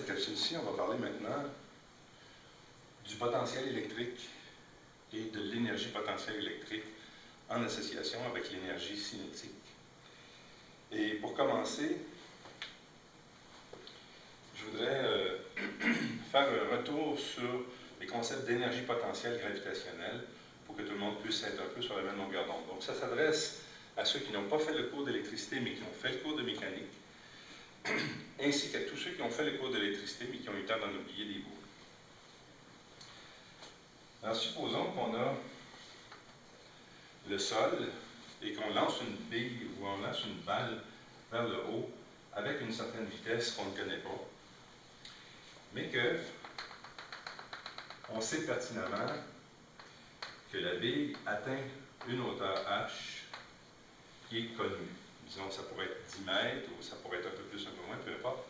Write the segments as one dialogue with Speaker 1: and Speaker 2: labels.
Speaker 1: cette capsule-ci, on va parler maintenant du potentiel électrique et de l'énergie potentielle électrique en association avec l'énergie cinétique. Et pour commencer, je voudrais faire un retour sur les concepts d'énergie potentielle gravitationnelle pour que tout le monde puisse être un peu sur la même longueur d'onde. Donc ça s'adresse à ceux qui n'ont pas fait le cours d'électricité mais qui ont fait le cours de mécanique, ainsi qu'à tous ceux qui ont fait le cours d'électricité mais qui ont eu le temps d'en oublier des bouts. Alors supposons qu'on a le sol et qu'on lance une bille ou on lance une balle vers le haut avec une certaine vitesse qu'on ne connaît pas, mais que on sait pertinemment que la bille atteint une hauteur h qui est connue. Disons, ça pourrait être 10 mètres ou ça pourrait être un peu plus, un peu moins, peu importe.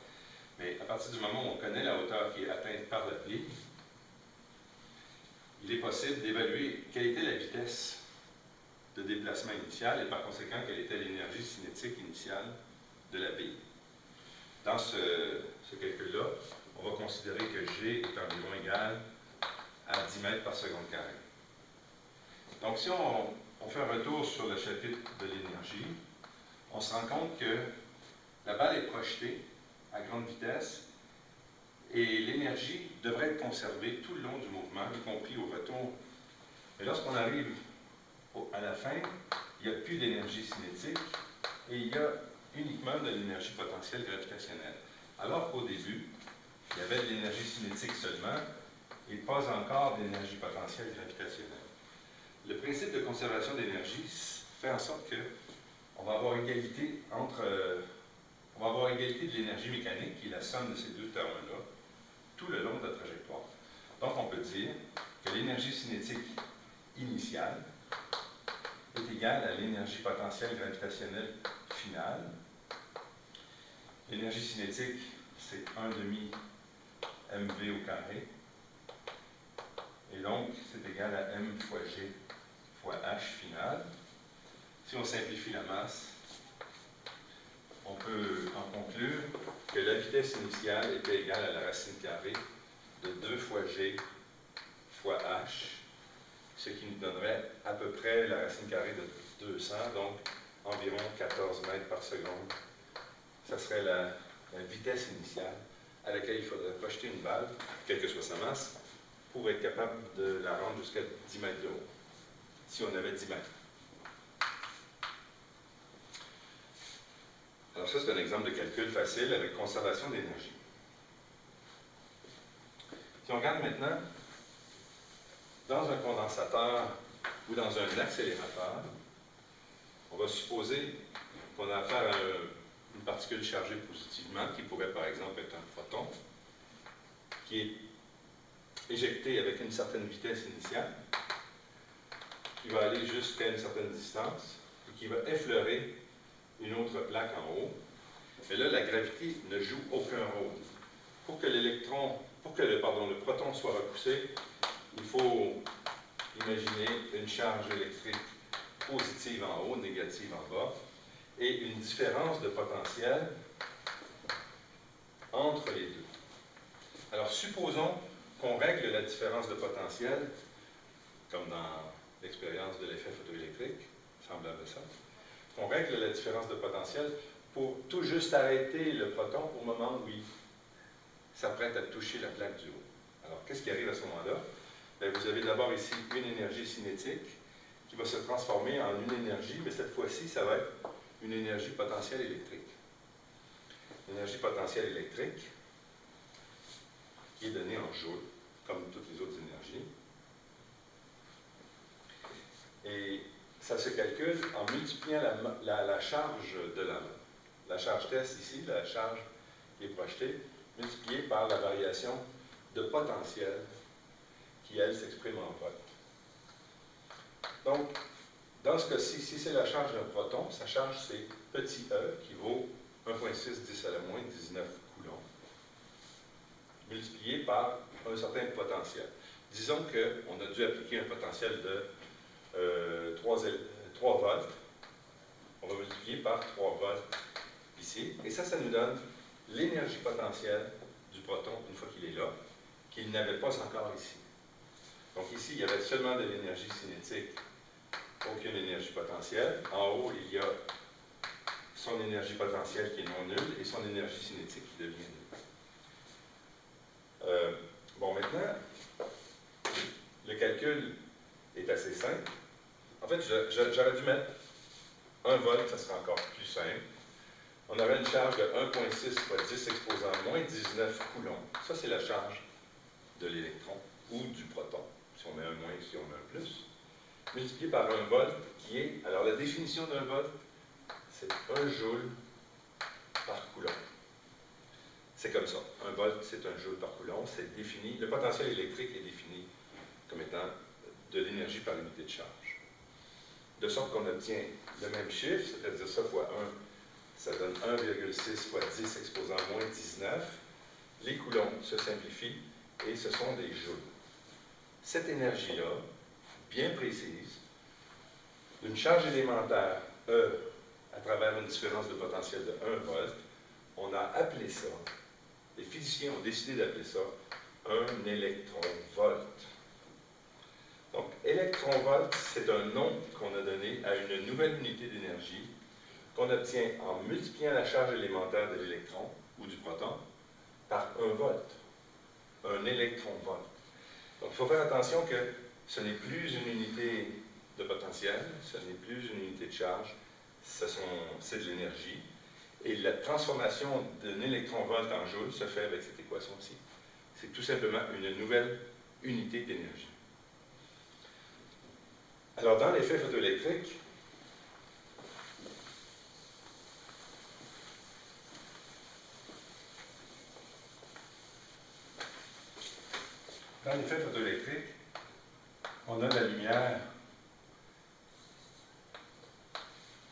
Speaker 1: Mais à partir du moment où on connaît la hauteur qui est atteinte par la bille, il est possible d'évaluer quelle était la vitesse de déplacement initial et par conséquent quelle était l'énergie cinétique initiale de la bille. Dans ce calcul-là, on va considérer que G est environ égal à 10 mètres par seconde carré. Donc si on fait un retour sur le chapitre de l'énergie, on se rend compte que la balle est projetée à grande vitesse et l'énergie devrait être conservée tout le long du mouvement, y compris au retour. Mais lorsqu'on arrive à la fin, il n'y a plus d'énergie cinétique et il y a uniquement de l'énergie potentielle gravitationnelle. Alors qu'au début, il y avait de l'énergie cinétique seulement et pas encore d'énergie potentielle gravitationnelle. Le principe de conservation d'énergie fait en sorte qu'on va avoir égalité on va avoir égalité de l'énergie mécanique, qui est la somme de ces deux termes-là, tout le long de la trajectoire. Donc, on peut dire que l'énergie cinétique initiale est égale à l'énergie potentielle gravitationnelle finale. L'énergie cinétique, c'est 1,5 mv au carré. Et donc, c'est égal à m fois g fois h finale. Si on simplifie la masse, on peut en conclure que la vitesse initiale était égale à la racine carrée de 2 fois g fois h, ce qui nous donnerait à peu près la racine carrée de 200, donc environ 14 mètres par seconde. Ça serait la vitesse initiale à laquelle il faudrait projeter une balle, quelle que soit sa masse, pour être capable de la rendre jusqu'à 10 mètres de haut, si on avait 10 mètres. Alors ça, c'est un exemple de calcul facile avec conservation d'énergie. Si on regarde maintenant, dans un condensateur ou dans un accélérateur, on va supposer qu'on a affaire à une particule chargée positivement, qui pourrait par exemple être un photon, qui est éjecté avec une certaine vitesse initiale, qui va aller jusqu'à une certaine distance, et qui va effleurer une autre plaque en haut. Mais là, la gravité ne joue aucun rôle. Pour que le proton soit repoussé, il faut imaginer une charge électrique positive en haut, négative en bas, et une différence de potentiel entre les deux. Alors, supposons qu'on règle la différence de potentiel, comme dans l'expérience de l'effet photoélectrique, semblable à ça, qu'on règle la différence de potentiel pour tout juste arrêter le proton au moment où il s'apprête à toucher la plaque du haut. Alors, qu'est-ce qui arrive à ce moment-là? Bien, vous avez d'abord ici une énergie cinétique qui va se transformer en une énergie, mais cette fois-ci, ça va être une énergie potentielle électrique. L'énergie potentielle électrique qui est donnée en joules, comme toutes les autres énergies. Et ça se calcule en multipliant la charge de la charge test ici, la charge qui est projetée, multipliée par la variation de potentiel qui, elle, s'exprime en volts. Donc, dans ce cas-ci, si c'est la charge d'un proton, sa charge c'est petit e qui vaut 1,6 10 à la moins 19 coulombs, multiplié par un certain potentiel. Disons qu'on a dû appliquer un potentiel de 3 volts. On va multiplier par 3 volts ici. Et ça nous donne l'énergie potentielle du proton une fois qu'il est là, qu'il n'avait pas encore ici. Donc ici, il y avait seulement de l'énergie cinétique, aucune énergie potentielle. En haut, il y a son énergie potentielle qui est non nulle et son énergie cinétique qui devient nulle. Bon, maintenant, le calcul est assez simple. En fait, j'aurais dû mettre 1 volt, ça serait encore plus simple. On aurait une charge de 1,6 fois 10 exposant moins 19 coulombs. Ça, c'est la charge de l'électron ou du proton. Si on met un moins, si on met un plus. Multiplié par 1 volt, qui est... Alors, la définition d'un volt, c'est 1 joule par coulomb. C'est comme ça. 1 volt, c'est 1 joule par coulomb. C'est défini. Le potentiel électrique est défini comme étant de l'énergie par unité de charge. De sorte qu'on obtient le même chiffre, c'est-à-dire ça fois 1, ça donne 1,6 fois 10 exposant moins 19. Les coulombs se simplifient et ce sont des joules. Cette énergie-là, bien précise, d'une charge élémentaire E à travers une différence de potentiel de 1 volt, on a appelé ça, les physiciens ont décidé d'appeler ça un électronvolt. Donc, électronvolt, c'est un nom qu'on a donné à une nouvelle unité d'énergie qu'on obtient en multipliant la charge élémentaire de l'électron ou du proton par 1 volt. Un électronvolt. Donc, il faut faire attention que ce n'est plus une unité de potentiel, ce n'est plus une unité de charge, c'est de l'énergie. Et la transformation d'un électronvolt en joule se fait avec cette équation-ci. C'est tout simplement une nouvelle unité d'énergie. Alors, dans l'effet photoélectrique, on a la lumière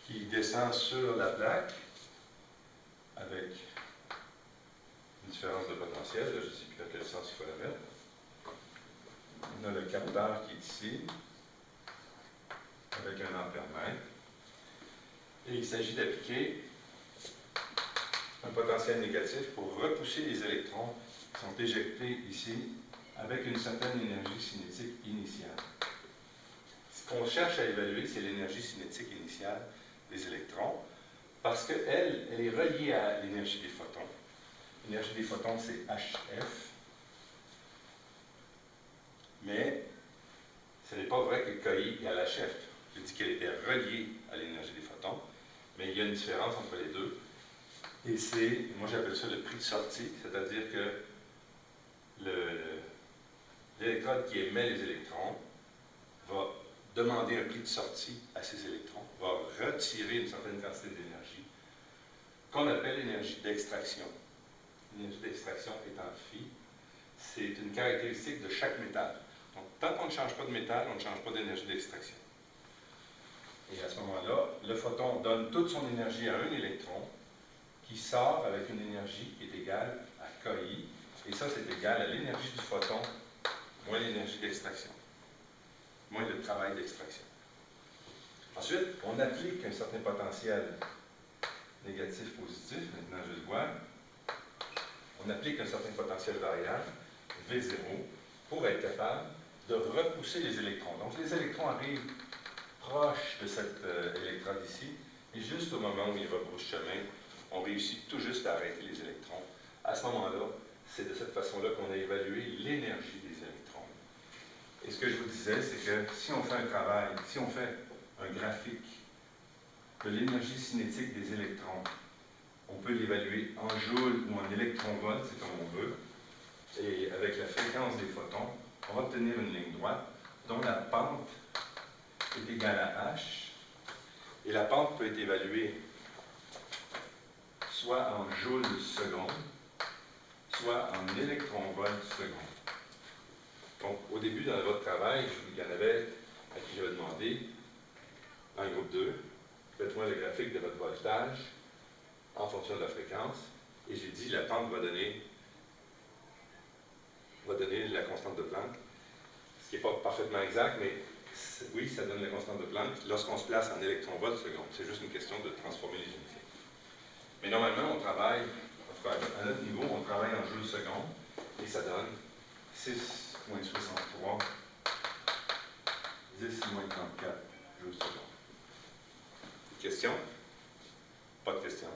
Speaker 1: qui descend sur la plaque avec une différence de potentiel. Là, je ne sais plus à quel sens il faut la mettre. On a le capteur qui est ici, avec un ampère-mètre. Et il s'agit d'appliquer un potentiel négatif pour repousser les électrons qui sont éjectés ici avec une certaine énergie cinétique initiale. Ce qu'on cherche à évaluer, c'est l'énergie cinétique initiale des électrons, parce qu'elle est reliée à l'énergie des photons. L'énergie des photons, c'est HF. Mais ce n'est pas vrai que KI égale HF. Je dis qu'elle était reliée à l'énergie des photons, mais il y a une différence entre les deux. Et c'est, moi j'appelle ça le prix de sortie, c'est-à-dire que l'électrode qui émet les électrons va demander un prix de sortie à ces électrons, va retirer une certaine quantité d'énergie, qu'on appelle l'énergie d'extraction. L'énergie d'extraction étant phi, c'est une caractéristique de chaque métal. Donc, tant qu'on ne change pas de métal, on ne change pas d'énergie d'extraction. Et à ce moment-là, le photon donne toute son énergie à un électron qui sort avec une énergie qui est égale à KI, et ça, c'est égal à l'énergie du photon moins l'énergie d'extraction, moins le travail d'extraction. Ensuite, on applique un certain potentiel négatif-positif, maintenant je le vois. On applique un certain potentiel variable, V0, pour être capable de repousser les électrons. Donc, les électrons arrivent proches de cette électrode ici, et juste au moment où ils rebroussent chemin, on réussit tout juste à arrêter les électrons. À ce moment-là, c'est de cette façon-là qu'on a évalué l'énergie des électrons. Et ce que je vous disais, c'est que si on fait un travail, si on fait un graphique de l'énergie cinétique des électrons, on peut l'évaluer en joules ou en électronvolts, c'est comme on veut, et avec la fréquence des photons, on va obtenir une ligne droite dont la pente est égale à h, et la pente peut être évaluée soit en joules secondes, soit en électronvolts secondes. Donc, au début, dans votre travail, il y en avait à qui j'avais demandé, en groupe 2, faites-moi le graphique de votre voltage en fonction de la fréquence, et j'ai dit la pente va donner la constante de Planck, ce qui n'est pas parfaitement exact, mais oui, ça donne la constante de Planck lorsqu'on se place en électronvolts secondes. C'est juste une question de transformer les unités. Mais normalement, on travaille, en tout cas à notre niveau, on travaille en joules secondes, ça donne 6 moins 63, 10 moins 34 joules secondes. Question? Pas de question.